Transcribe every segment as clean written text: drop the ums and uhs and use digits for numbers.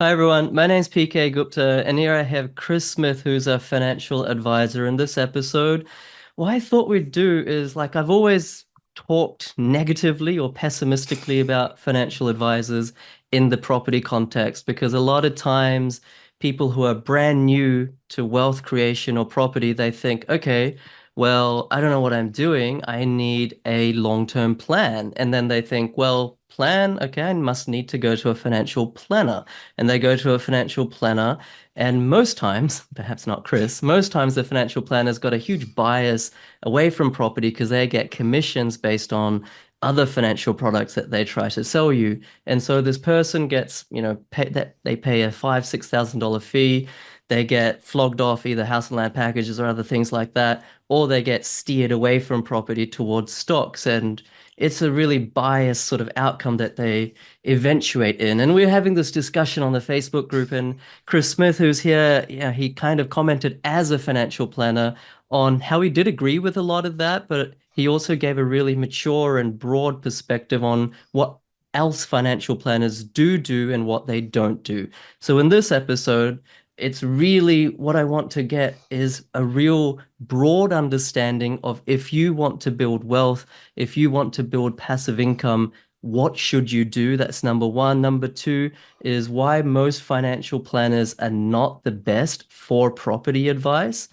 Hi everyone, my name's PK Gupta, and here I have Chris Smith, who's a financial advisor. In this episode, what I thought we'd do is I've always talked negatively or pessimistically about financial advisors in the property context because a lot of times people who are brand new to wealth creation or property, they think, okay, well, I don't know what I'm doing. I need a long-term plan. And then they think, well, plan, okay, I must need to go to a financial planner and they go to a financial planner. And most times, perhaps not Chris, most times the financial planner's got a huge bias away from property because they get commissions based on other financial products that they try to sell you. And so this person gets, that they pay a $5,000, $6,000 fee. They get flogged off either house and land packages or other things like that, or they get steered away from property towards stocks. And it's a really biased sort of outcome that they eventuate in. And we were having this discussion on the Facebook group, and Chris Smith, who's here, yeah, he kind of commented as a financial planner on how he did agree with a lot of that, but he also gave a really mature and broad perspective on what else financial planners do and what they don't do. So in this episode, it's really what I want to get is a real broad understanding of if you want to build wealth, if you want to build passive income, what should you do? That's number one. Number two is why most financial planners are not the best for property advice.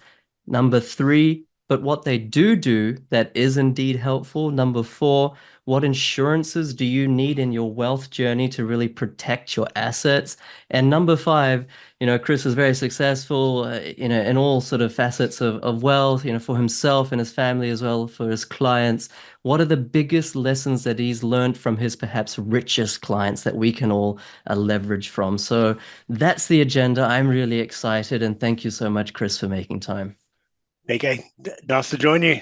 Number three, but what they do that is indeed helpful. Number four, what insurances do you need in your wealth journey to really protect your assets? And number five, Chris is very successful, in all sort of facets of wealth, for himself and his family as well, for his clients. What are the biggest lessons that he's learned from his perhaps richest clients that we can all leverage from? So that's the agenda. I'm really excited, and thank you so much, Chris, for making time. Okay, nice to join you.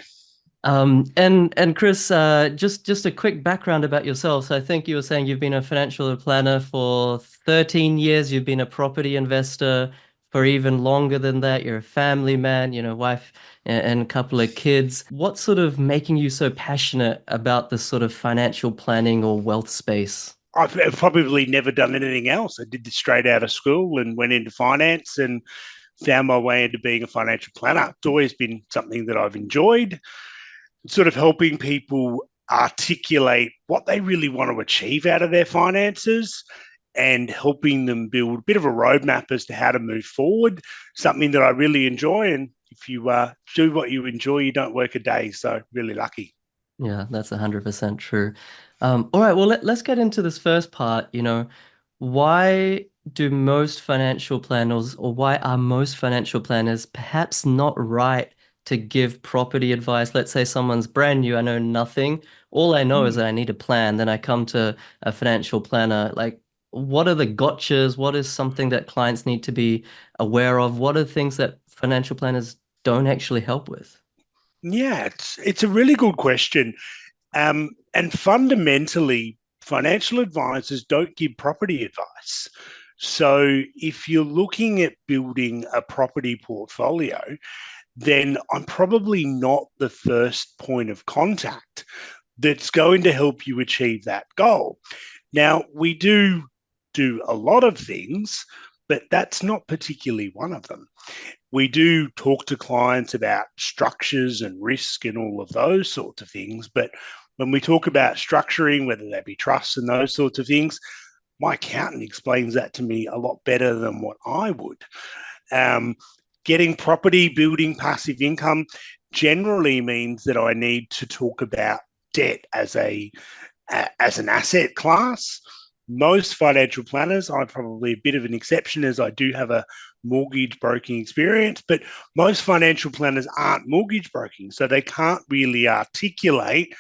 And Chris, just a quick background about yourself. So I think you were saying you've been a financial planner for 13 years. You've been a property investor for even longer than that. You're a family man, wife and a couple of kids. What's sort of making you so passionate about this sort of financial planning or wealth space? I've probably never done anything else. I did this straight out of school and went into finance and found my way into being a financial planner. It's always been something that I've enjoyed, sort of helping people articulate what they really want to achieve out of their finances and helping them build a bit of a roadmap as to how to move forward. Something that I really enjoy. And if you do what you enjoy, you don't work a day. So, really lucky. Yeah, that's 100% true. All right, well, let's get into this first part. Why do most financial planners, or why are most financial planners perhaps not right to give property advice? Let's say someone's brand new, I know nothing. All I know is Hmm. that I need a plan. Then I come to a financial planner. Like, what are the gotchas? What is something that clients need to be aware of? What are things that financial planners don't actually help with? Yeah, it's a really good question. And fundamentally, financial advisors don't give property advice. So if you're looking at building a property portfolio, then I'm probably not the first point of contact that's going to help you achieve that goal. Now, we do a lot of things, but that's not particularly one of them. We do talk to clients about structures and risk and all of those sorts of things. But when we talk about structuring, whether that be trusts and those sorts of things, my accountant explains that to me a lot better than what I would. Um, Getting property, building passive income generally means that I need to talk about debt as an asset class. Most financial planners, I'm probably a bit of an exception as I do have a mortgage broking experience, but most financial planners aren't mortgage broking. So they can't really articulate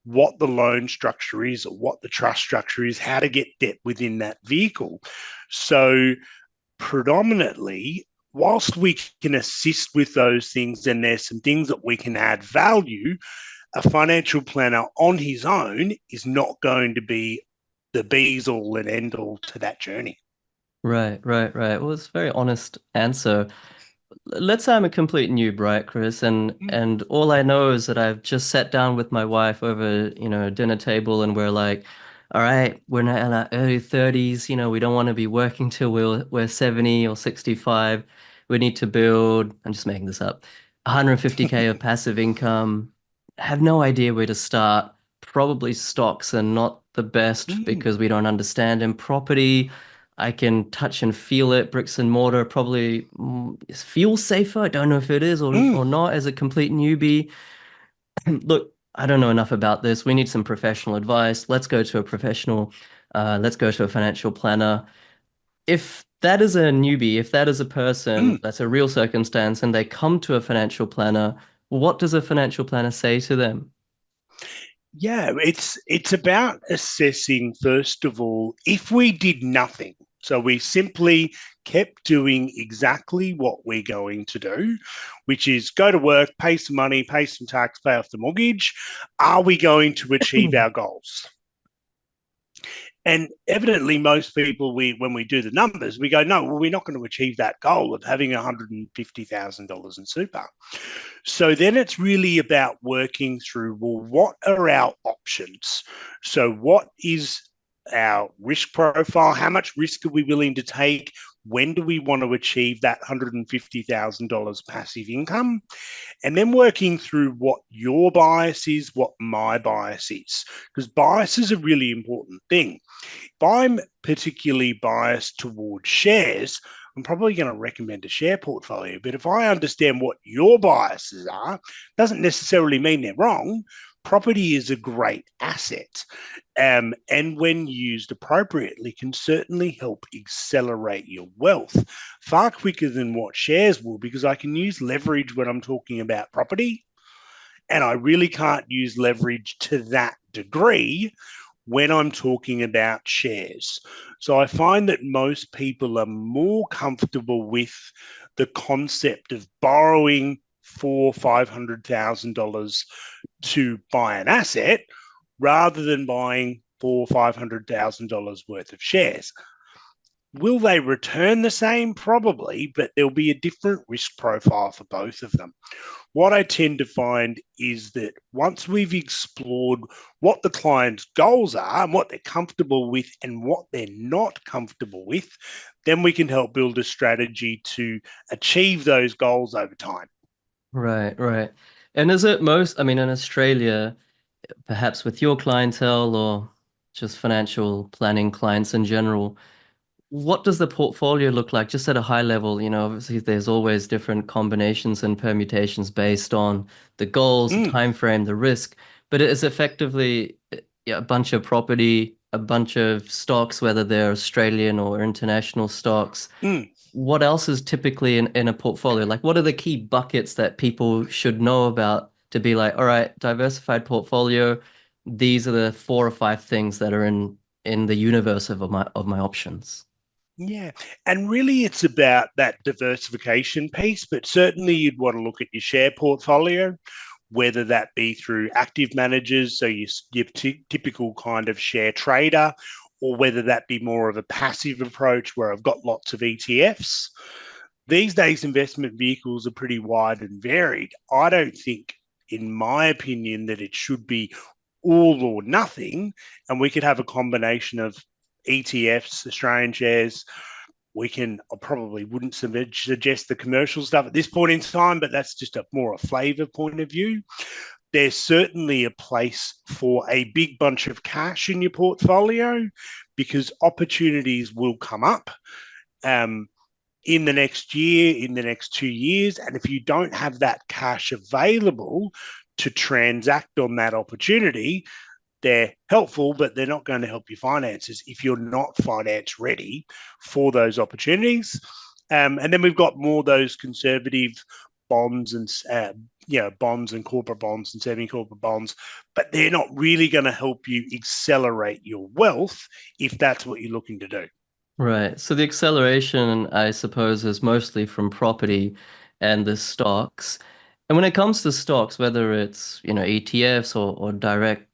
what the loan structure is or what the trust structure is, how to get debt within that vehicle. So predominantly, whilst we can assist with those things and there's some things that we can add value, a financial planner on his own is not going to be the bees all and end all to that journey. Right. Well, it's a very honest answer. Let's say I'm a complete noob, right, Chris? And all I know is that I've just sat down with my wife over, a dinner table and we're like, all right, we're now in our early 30s, we don't want to be working till we're 70 or 65. We need to build, I'm just making this up, 150K of passive income. Have no idea where to start. Probably stocks are not the best Mm, because we don't understand. In property, I can touch and feel it. Bricks and mortar probably feels safer. I don't know if it is mm, or not as a complete newbie. Look, I don't know enough about this. We need some professional advice. Let's go to a professional. Let's go to a financial planner. If that is a newbie, if that is a person mm. that's a real circumstance and they come to a financial planner, what does a financial planner say to them? Yeah, it's about assessing first of all if we did nothing. So we simply kept doing exactly what we're going to do, which is go to work, pay some money, pay some tax, pay off the mortgage. Are we going to achieve our goals? And evidently, most people, when we do the numbers, we go, no, well, we're not going to achieve that goal of having $150,000 in super. So then it's really about working through, well, what are our options? So, what is our risk profile? How much risk are we willing to take? When do we want to achieve that $150,000 passive income? And then working through what your bias is, what my bias is, because bias is a really important thing. If I'm particularly biased towards shares, I'm probably going to recommend a share portfolio. But if I understand what your biases are, doesn't necessarily mean they're wrong. Property is a great asset, and when used appropriately, can certainly help accelerate your wealth far quicker than what shares will, because I can use leverage when I'm talking about property, and I really can't use leverage to that degree when I'm talking about shares. So I find that most people are more comfortable with the concept of borrowing $400,000-$500,000 to buy an asset rather than buying $400,000-$500,000 worth of shares. Will they return the same? Probably, but there'll be a different risk profile for both of them. What I tend to find is that once we've explored what the client's goals are and what they're comfortable with and what they're not comfortable with, then we can help build a strategy to achieve those goals over time. Right, right. And is it most, I mean, in Australia, perhaps with your clientele or just financial planning clients in general, what does the portfolio look like just at a high level? Obviously there's always different combinations and permutations based on the goals, the Mm, time frame, the risk, but it is effectively yeah, a bunch of property, a bunch of stocks, whether they're Australian or international stocks. mm. What else is typically in a portfolio? Like what are the key buckets that people should know about to be like, all right, diversified portfolio, these are the four or five things that are in the universe of my options. Yeah. And really, it's about that diversification piece, but certainly you'd want to look at your share portfolio, whether that be through active managers, so your typical kind of share trader, or whether that be more of a passive approach where I've got lots of ETFs. These days, investment vehicles are pretty wide and varied. I don't think, in my opinion, that it should be all or nothing, and we could have a combination of ETFs, Australian shares. I probably wouldn't suggest the commercial stuff at this point in time, but that's just a more a flavor point of view. There's certainly a place for a big bunch of cash in your portfolio because opportunities will come up um, in the next year, in the next 2 years. And if you don't have that cash available to transact on that opportunity, they're helpful, but they're not going to help your finances if you're not finance ready for those opportunities. And then we've got more those conservative bonds and bonds and corporate bonds and semi-corporate bonds, but they're not really going to help you accelerate your wealth if that's what you're looking to do. Right. So the acceleration, I suppose, is mostly from property and the stocks. And when it comes to stocks, whether it's, ETFs or direct,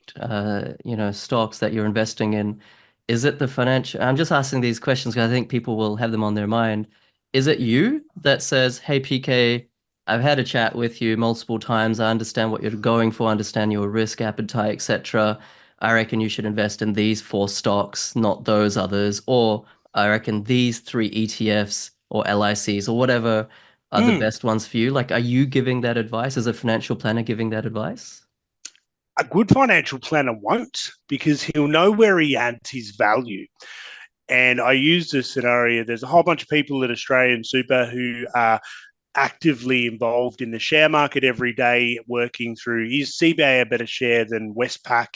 stocks that you're investing in, is it the financial? I'm just asking these questions because I think people will have them on their mind. Is it you that says, "Hey, PK, I've had a chat with you multiple times. I understand what you're going for, understand your risk appetite, etc. I reckon you should invest in these four stocks, not those others, or I reckon these three ETFs or LICs or whatever are the Mm. best ones for you. Like, are you giving that advice? As a financial planner giving that advice? A good financial planner won't, because he'll know where he adds his value. And I use this scenario. There's a whole bunch of people at Australian Super who are actively involved in the share market every day, working through, is CBA a better share than Westpac?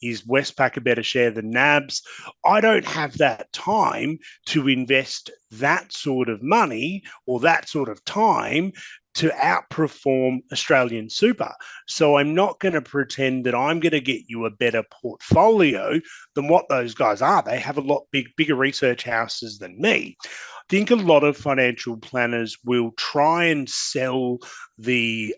Is Westpac a better share than NABS? I don't have that time to invest that sort of money or that sort of time to outperform Australian Super. So I'm not going to pretend that I'm going to get you a better portfolio than what those guys are. They have a lot bigger research houses than me. I think a lot of financial planners will try and sell the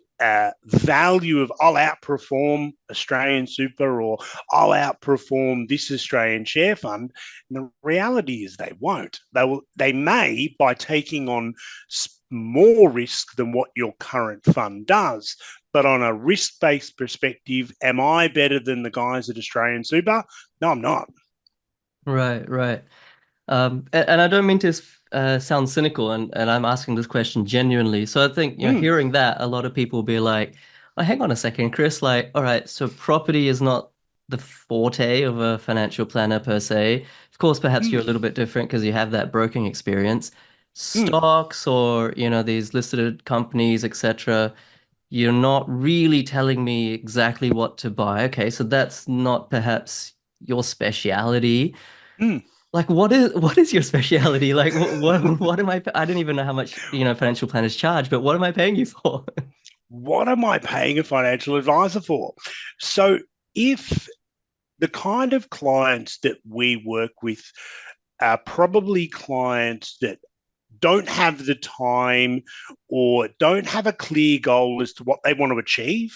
value of, I'll outperform Australian Super, or I'll outperform this Australian share fund. And the reality is they won't. They may, by taking on more risk than what your current fund does. But on a risk-based perspective, am I better than the guys at Australian Super? No, I'm not. Right, right. And I don't mean to sound cynical, and I'm asking this question genuinely. So I think, Mm, hearing that, a lot of people will be like, oh, hang on a second, Chris, like, all right, so property is not the forte of a financial planner per se. Of course, perhaps you're a mm, little bit different because you have that broking experience. mm, Stocks or, these listed companies, etc. You're not really telling me exactly what to buy. Okay, so that's not perhaps your speciality. mm. Like, what is your specialty? Like, what am I don't even know how much, financial planners charge, but what am I paying you for? What am I paying a financial advisor for? So, if the kind of clients that we work with are probably clients that don't have the time or don't have a clear goal as to what they want to achieve.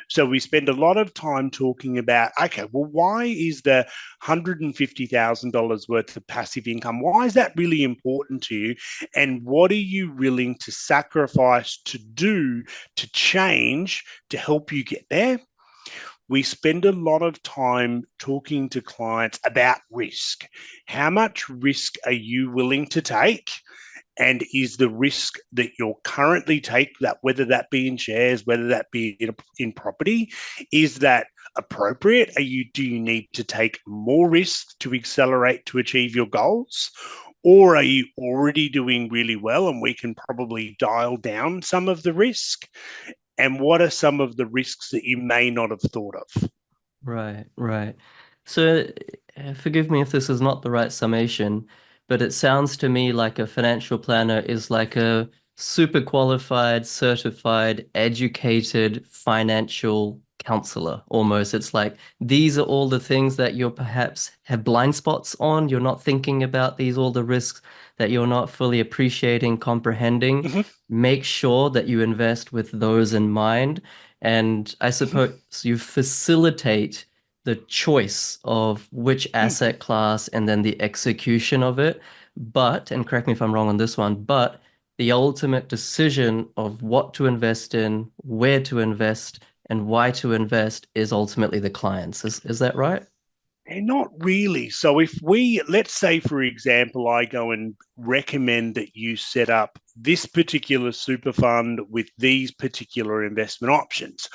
So we spend a lot of time talking about, okay, well, why is the $150,000 worth of passive income? Why is that really important to you? And what are you willing to sacrifice to do to change to help you get there? We spend a lot of time talking to clients about risk. How much risk are you willing to take? And is the risk that you're currently take, that whether that be in shares, whether that be in property, is that appropriate? Do you need to take more risk to accelerate to achieve your goals? Or are you already doing really well and we can probably dial down some of the risk? And what are some of the risks that you may not have thought of? Right, right. So, forgive me if this is not the right summation, but it sounds to me like a financial planner is like a super qualified, certified, educated financial counselor almost. It's like these are all the things that you're perhaps have blind spots on. You're not thinking about these, all the risks that you're not fully appreciating, comprehending. Mm-hmm, Make sure that you invest with those in mind. And I suppose you facilitate the choice of which mm-hmm. asset class and then the execution of it. But, and correct me if I'm wrong on this one, but the ultimate decision of what to invest in, where to invest, and why to invest is ultimately the client's. Is that right? Not really. So, if we, let's say, for example, I go and recommend that you set up this particular super fund with these particular investment options,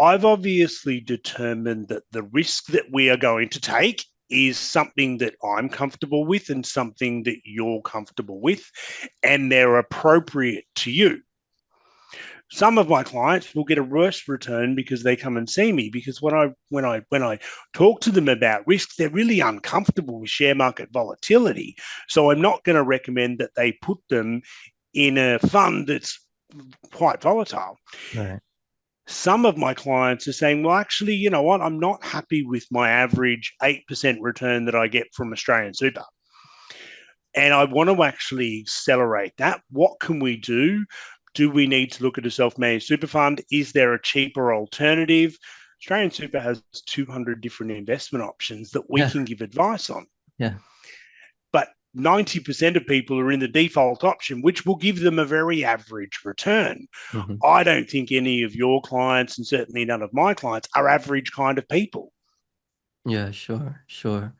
I've obviously determined that the risk that we are going to take is something that I'm comfortable with and something that you're comfortable with, and they're appropriate to you. Some of my clients will get a worse return because they come and see me, because when I talk to them about risks, they're really uncomfortable with share market volatility. So I'm not going to recommend that they put them in a fund that's quite volatile. Right. Some of my clients are saying, well, actually, you know what? I'm not happy with my average 8% return that I get from Australian Super. And I want to actually accelerate that. What can we do? Do we need to look at a self-managed super fund? Is there a cheaper alternative? Australian Super has 200 different investment options that we Yeah. can give advice on. Yeah. But 90% of people are in the default option, which will give them a very average return. Mhm. I don't think any of your clients, and certainly none of my clients, are average kind of people. Yeah, sure, sure.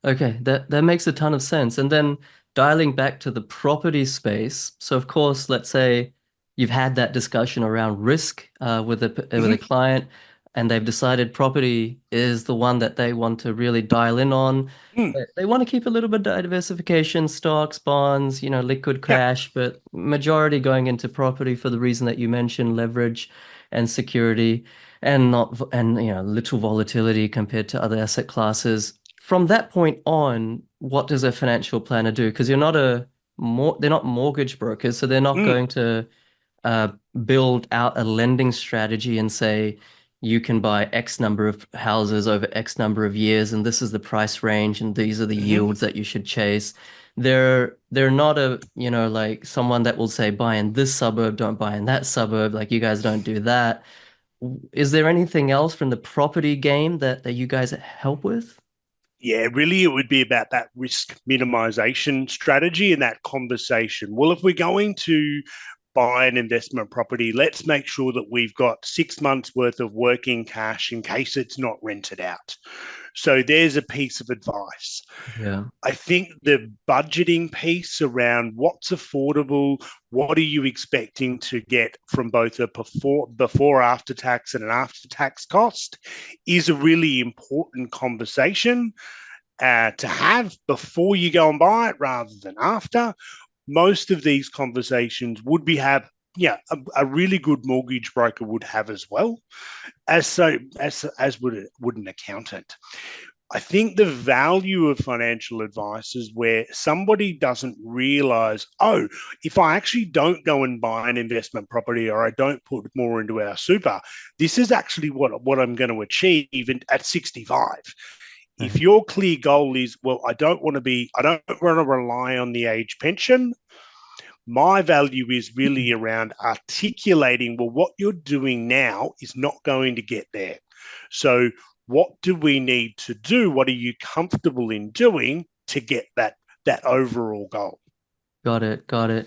Okay, that makes a ton of sense. And then dialing back to the property space. So of course, let's say you've had that discussion around risk with a Mhm. client, and they've decided property is the one that they want to really dial in on. Mm. They want to keep a little bit of diversification, stocks, bonds, liquid Yep. cash, but majority going into property for the reason that you mentioned, leverage and security, and not and little volatility compared to other asset classes. From that point on, what does a financial planner do? Because they're not mortgage brokers, so they're not Mm. going to uh, build out a lending strategy and say you can buy X number of houses over X number of years, and this is the price range, and these are the Mhm. yields that you should chase. They're not like someone that will say buy in this suburb, don't buy in that suburb. Like you guys don't do that. Is there anything else from the property game that you guys help with? Yeah, really, it would be about that risk minimization strategy and that conversation. Well, if we're going to buy an investment property, let's make sure that we've got 6 months worth of working cash in case it's not rented out. So there's a piece of advice. Yeah. I think the budgeting piece around what's affordable, what are you expecting to get from both a before after tax and an after tax cost is a really important conversation to have before you go and buy it rather than after. Most of these conversations would be have yeah, a really good mortgage broker would have as well as would an accountant. I think the value of financial advice is where somebody doesn't realize, oh, if I actually don't go and buy an investment property or I don't put more into our super, this is actually what I'm going to achieve at 65. If Right. your clear goal is, well, I don't want to rely on the age pension, my value is really around articulating, well, what you're doing now is not going to get there. So, what do we need to do? What are you comfortable in doing to get that overall goal? Got it. Got it.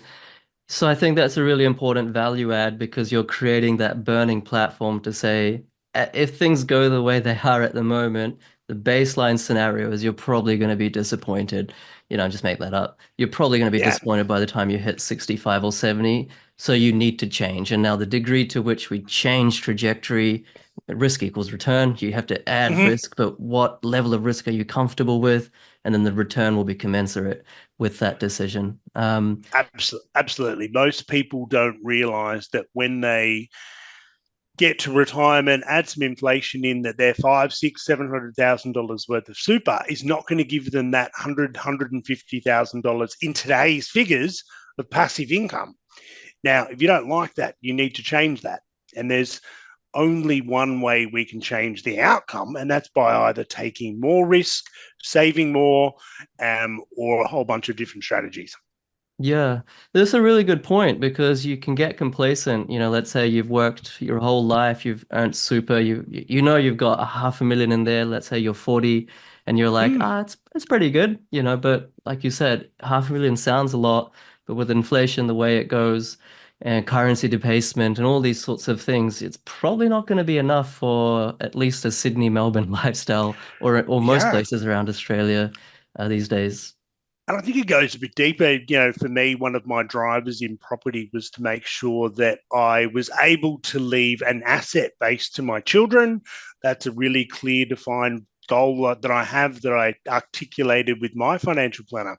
So I think that's a really important value add because you're creating that burning platform to say, if things go the way they are at the moment, the baseline scenario is you're probably going to be disappointed. Just make that up. You're probably going to be Yeah. disappointed by the time you hit 65 or 70. So you need to change. And now the degree to which we change trajectory, risk equals return. You have to add Mm-hmm. risk, but what level of risk are you comfortable with? And then the return will be commensurate with that decision. Absolutely. Most people don't realize that when they get to retirement, add some inflation in that their five, six, $700,000 worth of super is not going to give them that $150,000 in today's figures of passive income. Now, if you don't like that, you need to change that. And there's only one way we can change the outcome, and that's by either taking more risk, saving more, or a whole bunch of different strategies. Yeah, that's a really good point because you can get complacent. Let's say you've worked your whole life, you've earned super, you've got a 500,000 in there. Let's say you're 40 and you're like, Mm, it's pretty good, but like you said, 500,000 sounds a lot, but with inflation the way it goes and currency debasement and all these sorts of things, it's probably not going to be enough for at least a Sydney, Melbourne lifestyle or most yeah. places around Australia these days. And I think it goes a bit deeper. For me, one of my drivers in property was to make sure that I was able to leave an asset base to my children. That's a really clear, defined goal that I have that I articulated with my financial planner.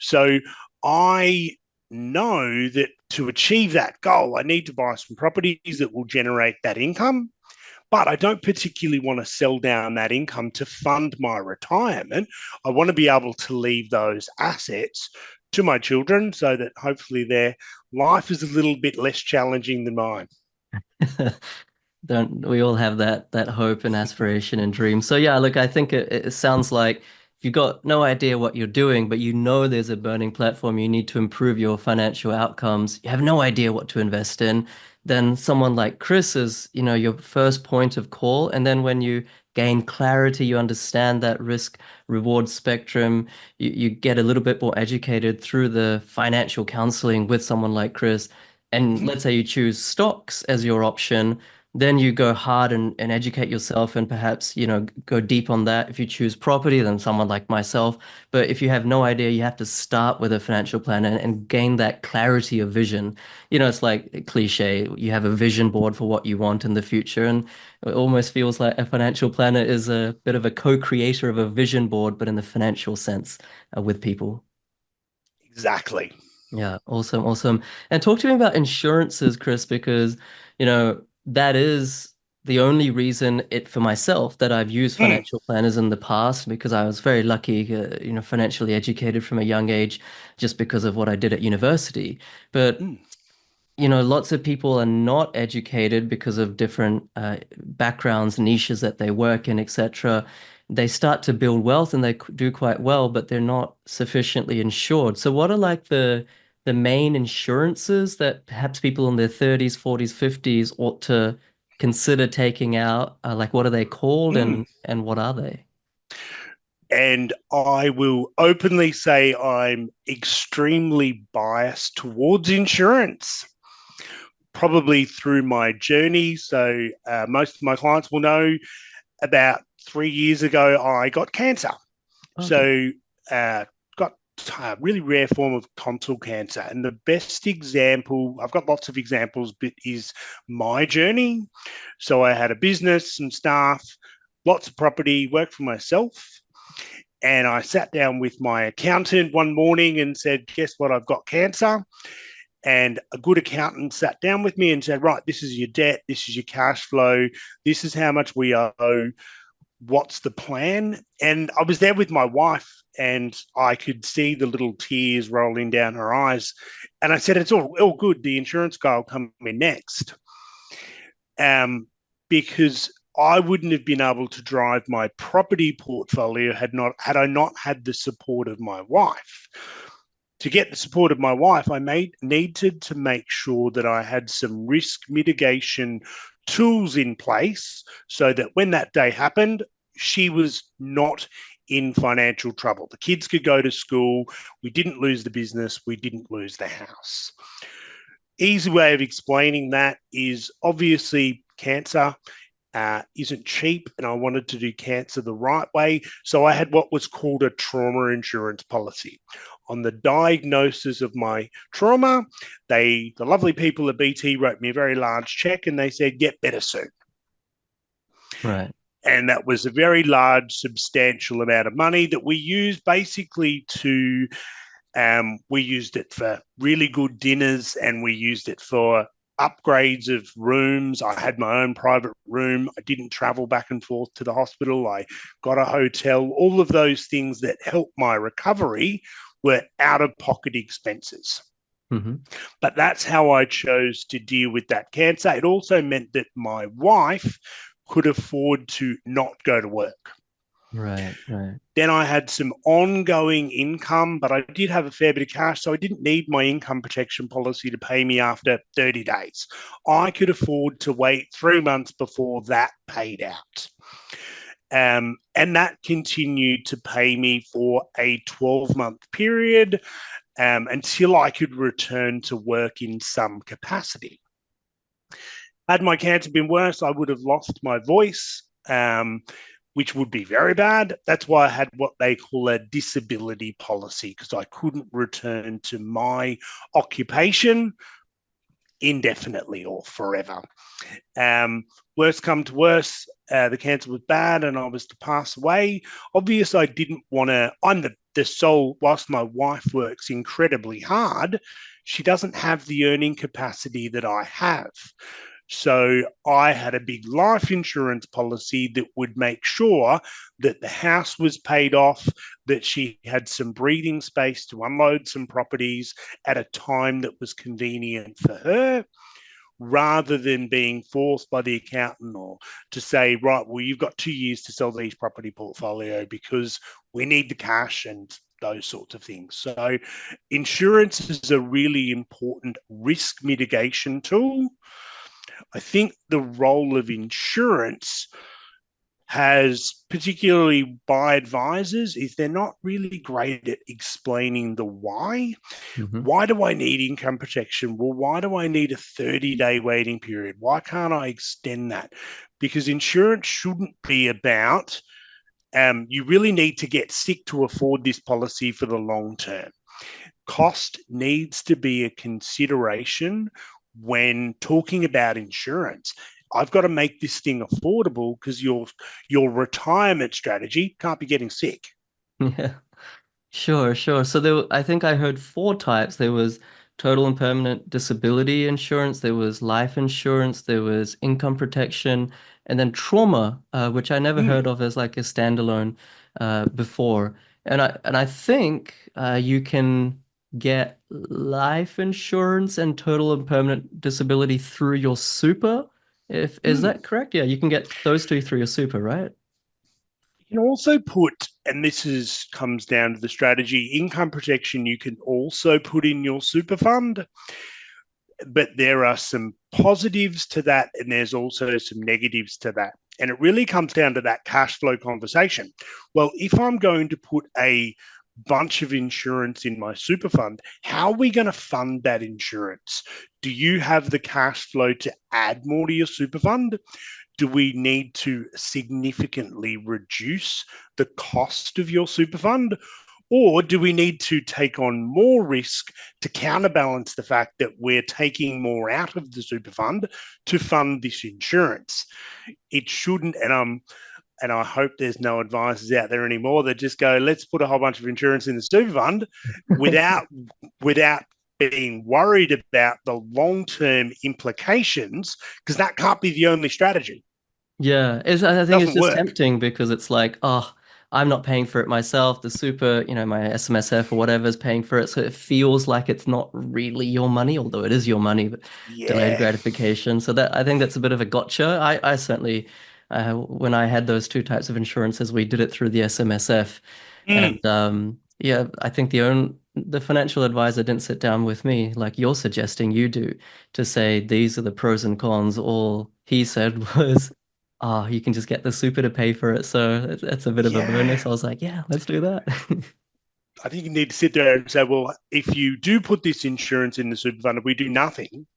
So I know that to achieve that goal, I need to buy some properties that will generate that income, but I don't particularly want to sell down that income to fund my retirement. I want to be able to leave those assets to my children so that hopefully their life is a little bit less challenging than mine. Don't we all have that hope and aspiration and dream? So yeah, look, I think it sounds like you've got no idea what you're doing, but you know there's a burning platform. You need to improve your financial outcomes. You have no idea what to invest in. Then someone like Chris is, your first point of call. And then when you gain clarity, you understand that risk reward spectrum, you get a little bit more educated through the financial counseling with someone like Chris. And Mhm. let's say you choose stocks as your option, then you go hard and educate yourself and perhaps, go deep on that if you choose property than someone like myself. But if you have no idea, you have to start with a financial plan and gain that clarity of vision. It's like cliche, you have a vision board for what you want in the future. And it almost feels like a financial planner is a bit of a co-creator of a vision board, but in the financial sense, with people. Exactly. Yeah, awesome, awesome. And talk to me about insurances, Chris, because, that is the only reason it for myself that I've used Mm, financial planners in the past because I was very lucky, financially educated from a young age just because of what I did at university. But mm, lots of people are not educated because of different backgrounds, niches that they work in, etc. They start to build wealth and they do quite well, but they're not sufficiently insured. So, what are like the main insurances that perhaps people in their 30s, 40s, 50s ought to consider taking out? Like, what are they called mm. and what are they? And I will openly say I'm extremely biased towards insurance, probably through my journey. So, most of my clients will know about 3 years ago, I got cancer. Okay. So, got a really rare form of tonsil cancer. And the best example, I've got lots of examples, but is my journey. So, I had a business and staff, lots of property, worked for myself. And I sat down with my accountant one morning and said, guess what? I've got cancer. And a good accountant sat down with me and said, right, this is your debt, this is your cash flow, this is how much we owe, what's the plan? And I was there with my wife and I could see the little tears rolling down her eyes. And I said, it's all good. The insurance guy will come in next. Because I wouldn't have been able to drive my property portfolio had I not had the support of my wife. To get the support of my wife, I needed to make sure that I had some risk mitigation tools in place so that when that day happened, she was not in financial trouble. The kids could go to school. We didn't lose the business. We didn't lose the house. Easy way of explaining that is obviously cancer isn't cheap, and I wanted to do cancer the right way. So I had what was called a trauma insurance policy. On the diagnosis of my trauma, the lovely people at BT wrote me a very large check and they said, get better soon. Right. And that was a very large, substantial amount of money that we used basically to we used it for really good dinners and we used it for upgrades of rooms. I had my own private room. I didn't travel back and forth to the hospital. I got a hotel. All of those things that helped my recovery were out of pocket expenses. Hmm. But that's how I chose to deal with that cancer. It also meant that my wife could afford to not go to work. Right, right. Then I had some ongoing income, but I did have a fair bit of cash, so I didn't need my income protection policy to pay me after 30 days. I could afford to wait 3 months before that paid out. And that continued to pay me for a 12-month period until I could return to work in some capacity. Had my cancer been worse, I would have lost my voice, which would be very bad. That's why I had what they call a disability policy, because I couldn't return to my occupation indefinitely or forever. Worst come to worst, the cancer was bad and I was to pass away. Obviously, I didn't want to. I'm the sole, whilst my wife works incredibly hard, she doesn't have the earning capacity that I have. So I had a big life insurance policy that would make sure that the house was paid off, that she had some breathing space to unload some properties at a time that was convenient for her, rather than being forced by the accountant or to say, right, well, you've got 2 years to sell these property portfolio because we need the cash and those sorts of things. So insurance is a really important risk mitigation tool. I think the role of insurance has, particularly by advisors, is they're not really great at explaining the why. Hmm. Why do I need income protection? Well, why do I need a 30-day waiting period? Why can't I extend that? Because insurance shouldn't be about you really need to get sick to afford this policy for the long term. Cost needs to be a consideration when talking about insurance. I've got to make this thing affordable because your retirement strategy can't be getting sick. Yeah. Sure, sure. So I think I heard four types. There was total and permanent disability insurance, there was life insurance, there was income protection, and then trauma, which I never heard Mm, of as like a standalone before. And I think you can get life insurance and total and permanent disability through your super. If is mm. that correct? Yeah, you can get those two through your super, right? You can also put, and this is comes down to the strategy, income protection. You can also put in your super fund, but there are some positives to that and there's also some negatives to that. And it really comes down to that cash flow conversation. Well, if I'm going to put a bunch of insurance in my super fund, how are we going to fund that insurance? Do you have the cash flow to add more to your super fund? Do we need to significantly reduce the cost of your super fund? Or do we need to take on more risk to counterbalance the fact that we're taking more out of the super fund to fund this insurance? It shouldn't, and I hope there's no advisors out there anymore that just go, let's put a whole bunch of insurance in the super fund without without being worried about the long-term implications, because that can't be the only strategy. Yeah, I think it's Doesn't just work. tempting because it's like, oh, I'm not paying for it myself. The super, my SMSF or whatever is paying for it. So it feels like it's not really your money, although it is your money, but delayed Yeah. gratification. So that I think that's a bit of a gotcha. I certainly, when I had those two types of insurances, we did it through the SMSF. Mm. And yeah, I think the financial advisor didn't sit down with me like you're suggesting you do to say these are the pros and cons. All he said was, oh, you can just get the super to pay for it. So that's a bit of a bonus. Yeah. I was like, yeah, let's do that. I think you need to sit there and say, well, if you do put this insurance in the super fund, if we do nothing,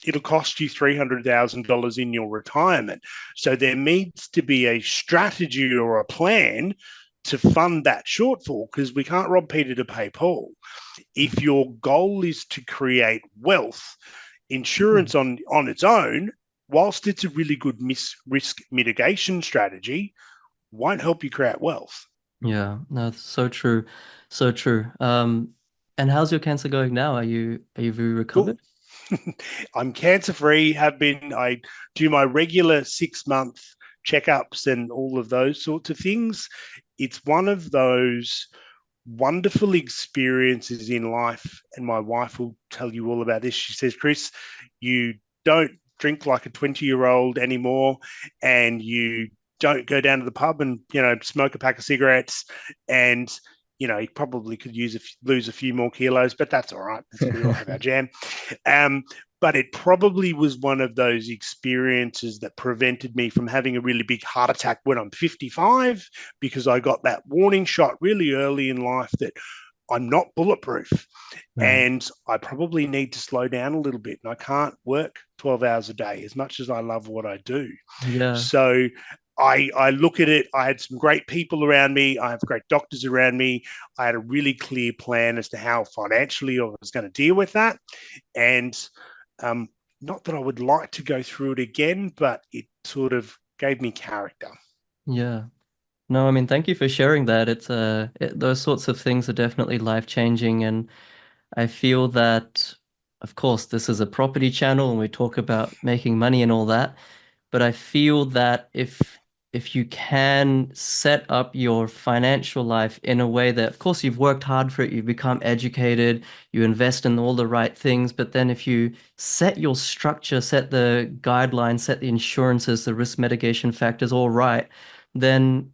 it'll cost you $300,000 in your retirement. So there needs to be a strategy or a plan to fund that shortfall, because we can't rob Peter to pay Paul. If your goal is to create wealth, insurance on its own, whilst it's a really good risk mitigation strategy, won't help you create wealth. Yeah, no, it's so true. So true. And how's your cancer going now? Are you Cool. recovered? I'm cancer free, have been. I do my regular 6 month checkups and all of those sorts of things. It's one of those wonderful experiences in life. And my wife will tell you all about this. She says, Chris, you don't drink like a 20-year-old anymore, and you don't go down to the pub and, smoke a pack of cigarettes. And, you probably could lose a few more kilos, but that's all right. We all have our jam. Um, but it probably was one of those experiences that prevented me from having a really big heart attack when I'm 55, because I got that warning shot really early in life that I'm not bulletproof Right. and I probably need to slow down a little bit. And I can't work 12 hours a day as much as I love what I do. Yeah. So I look at it. I had some great people around me. I have great doctors around me. I had a really clear plan as to how financially I was going to deal with that. And um, not that I would like to go through it again, but it sort of gave me character. Yeah. No, I mean, thank you for sharing that. Those sorts of things are definitely life-changing, and I feel that, of course, this is a property channel and we talk about making money and all that. But I feel that if you can set up your financial life in a way that, of course, you've worked hard for it, you've become educated, you invest in all the right things, but then if you set your structure, set the guidelines, set the insurances, the risk mitigation factors all right, then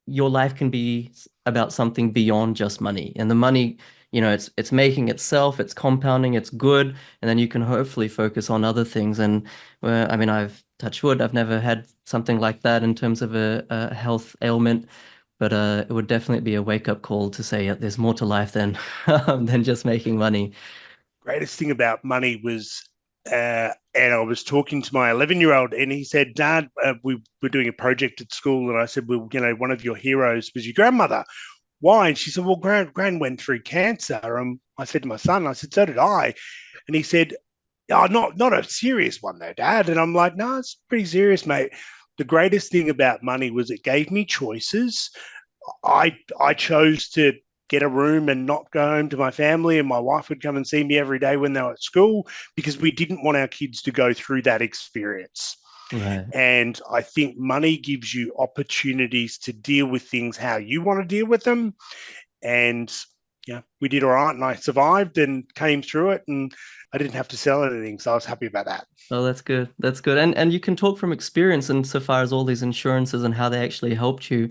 your life can be about something beyond just money. And the money it's making itself, it's compounding, it's good, and then you can hopefully focus on other things. And I mean, I've touched wood, I've never had something like that in terms of a health ailment, but it would definitely be a wake-up call to say there's more to life than than just making money. Greatest thing about money was, and I was talking to my 11-year-old, and he said, "Dad, we were doing a project at school," and I said, "Well, one of your heroes was your grandmother. Why?" And she said, "Well, Gran went through cancer." I said to my son, I said, "So did I." And he said, "Oh, not a serious one though, Dad." And I'm like, "No, it's pretty serious, mate." The greatest thing about money was it gave me choices. I chose to get a room and not go home to my family, and my wife would come and see me every day when they were at school because we didn't want our kids to go through that experience. Right. And I think money gives you opportunities to deal with things how you want to deal with them. And yeah, we did all right, and I survived and came through it, and I didn't have to sell anything, so I was happy about that. Oh, that's good. That's good. And you can talk from experience insofar as all these insurances and how they actually helped you.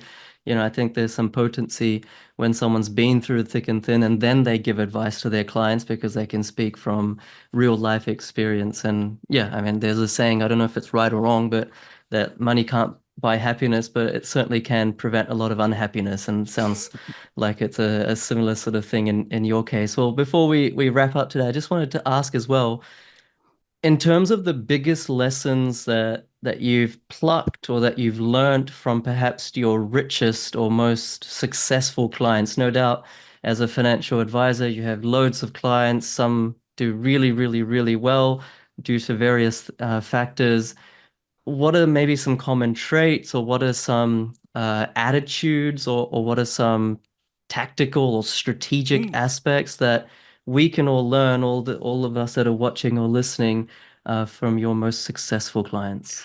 I think there's some potency when someone's been through thick and thin and then they give advice to their clients because they can speak from real life experience. And yeah, I mean, there's a saying, I don't know if it's right or wrong, but that money can't buy happiness, but it certainly can prevent a lot of unhappiness, and sounds like it's a similar sort of thing in your case. Well, before we wrap up today, I just wanted to ask as well, in terms of the biggest lessons that you've plucked or that you've learned from perhaps your richest or most successful clients, no doubt as a financial advisor, you have loads of clients. Some do really, really, really well due to various factors. What are maybe some common traits, or what are some attitudes, or what are some tactical or strategic Mm. aspects that we can all learn, all of us that are watching or listening, from your most successful clients?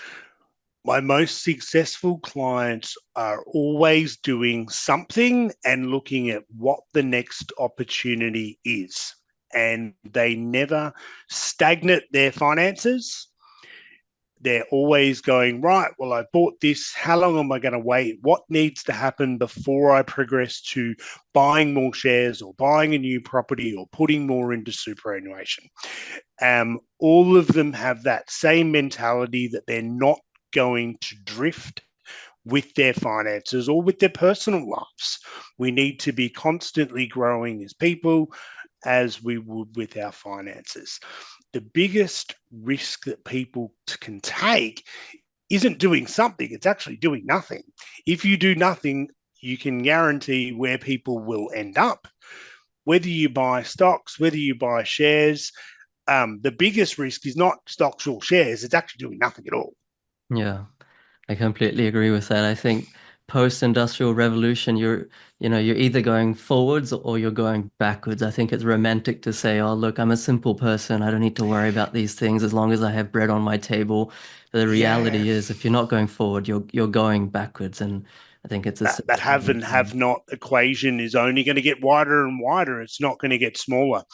My most successful clients are always doing something and looking at what the next opportunity is. And they never stagnate their finances. They're always going, right, well, I bought this. How long am I going to wait? What needs to happen before I progress to buying more shares or buying a new property or putting more into superannuation? All of them have that same mentality that they're not going to drift with their finances or with their personal lives. We need to be constantly growing as people as we would with our finances. The biggest risk that people can take isn't doing something, it's actually doing nothing. If you do nothing, you can guarantee where people will end up. Whether you buy stocks, whether you buy shares, the biggest risk is not stocks or shares, it's actually doing nothing at all. Yeah. I completely agree with that. I think post-industrial revolution, you're either going forwards or you're going backwards. I think it's romantic to say, "Oh, look, I'm a simple person. I don't need to worry about these things as long as I have bread on my table." The Yeah, reality is, if you're not going forward, you're going backwards. And I think it's a that simple have and have thing. not equation is only going to get wider and wider. It's not going to get smaller.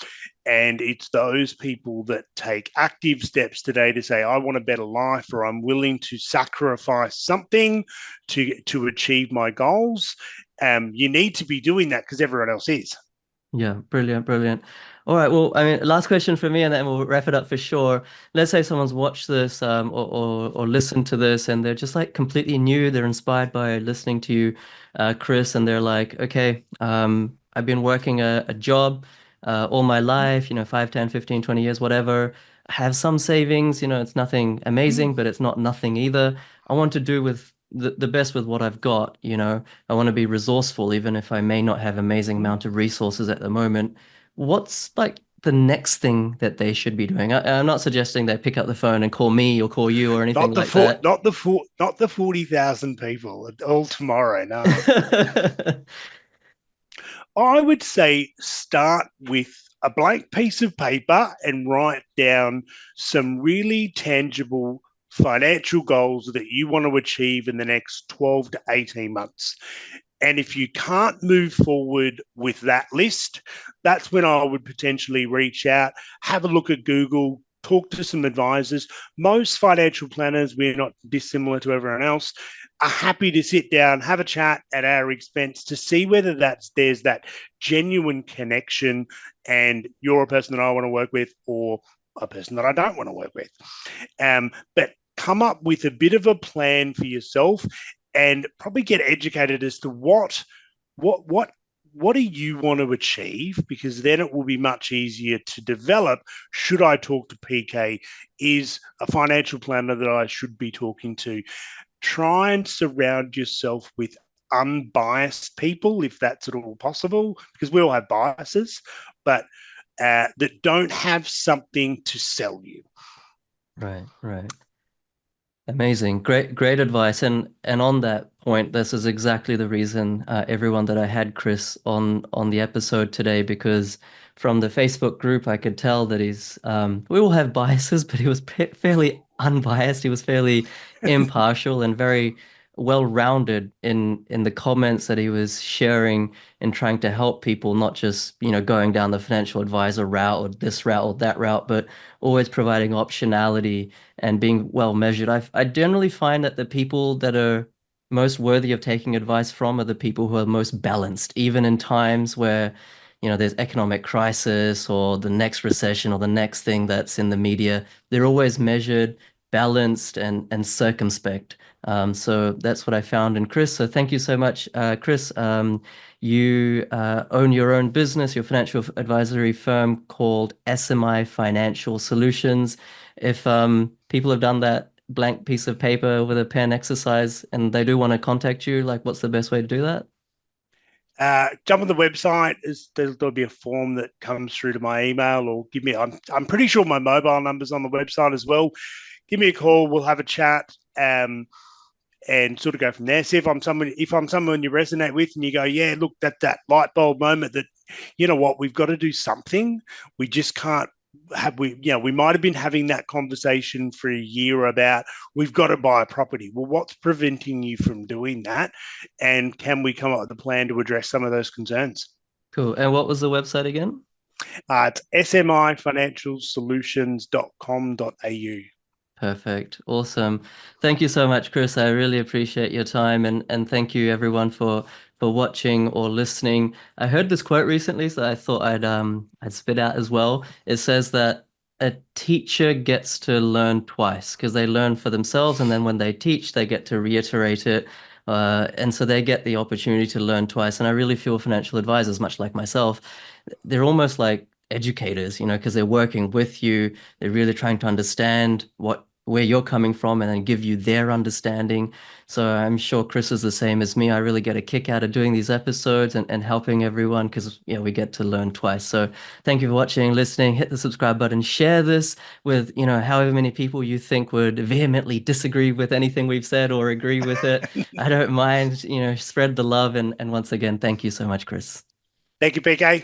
And it's those people that take active steps today to say, I want a better life, or I'm willing to sacrifice something to achieve my goals. You need to be doing that because everyone else is. Yeah, brilliant, brilliant. All right, well, I mean, last question for me, and then we'll wrap it up for sure. Let's say someone's watched this, or listened to this, and they're just like completely new. They're inspired by listening to you, Chris, and they're like, okay, I've been working a job all my life, 5, 10, 15, 20 years, whatever. I have some savings, it's nothing amazing, but it's not nothing either. I want to do with the best with what I've got. I want to be resourceful, even if I may not have amazing amount of resources at the moment. What's like the next thing that they should be doing? I'm not suggesting they pick up the phone and call me or call you or anything Not the like four, that. not the 40,000 people all tomorrow. No, I would say start with a blank piece of paper and write down some really tangible financial goals that you want to achieve in the next 12 to 18 months. And if you can't move forward with that list, that's when I would potentially reach out, have a look at Google, talk to some advisors. Most financial planners, we're not dissimilar to everyone else. are happy to sit down, have a chat at our expense to see whether there's that genuine connection, and you're a person that I want to work with, or a person that I don't want to work with. But come up with a bit of a plan for yourself, and probably get educated as to what what what do you want to achieve, because then it will be much easier to develop. Should I talk to PK? Is a financial planner that I should be talking to? Try and surround yourself with unbiased people if that's at all possible, because we all have biases, but that don't have something to sell you. Right, right. Amazing. Great advice. And on that point, this is exactly the reason everyone that I had Chris on the episode today, because from the Facebook group I could tell that we all have biases, but he was fairly unbiased. He was fairly impartial and very well-rounded in the comments that he was sharing and trying to help people, not just, going down the financial advisor route or this route or that route, but always providing optionality and being well measured. I generally find that the people that are most worthy of taking advice from are the people who are most balanced, even in times where, there's economic crisis or the next recession or the next thing that's in the media. They're always measured, balanced, and circumspect. So that's what I found in Chris. So thank you so much, Chris. You own your own business, your financial advisory firm called SMI Financial Solutions. If people have done that blank piece of paper with a pen exercise and they do want to contact you, like what's the best way to do that? Jump on the website. There'll be a form that comes through to my email, or give me. I'm pretty sure my mobile number's on the website as well. Give me a call. We'll have a chat. And sort of go from there. See if I'm someone you resonate with, and you go, yeah, look, that light bulb moment that, you know what, we've got to do something. We just can't we might have been having that conversation for a year about we've got to buy a property. Well, what's preventing you from doing that? And can we come up with a plan to address some of those concerns? Cool. And what was the website again? It's smifinancialsolutions.com.au. Perfect. Awesome. Thank you so much, Chris. I really appreciate your time, and thank you everyone for watching or listening. I heard this quote recently, so I thought I'd spit out as well. It says that a teacher gets to learn twice because they learn for themselves, and then when they teach, they get to reiterate it. And so they get the opportunity to learn twice. And I really feel financial advisors, much like myself, they're almost like educators, because they're working with you. They're really trying to understand where you're coming from and then give you their understanding. So I'm sure Chris is the same as me. I really get a kick out of doing these episodes and helping everyone because we get to learn twice. So thank you for watching, listening. Hit the subscribe button, share this with, however many people you think would vehemently disagree with anything we've said or agree with it. I don't mind, spread the love. And once again, thank you so much, Chris. Thank you, PK.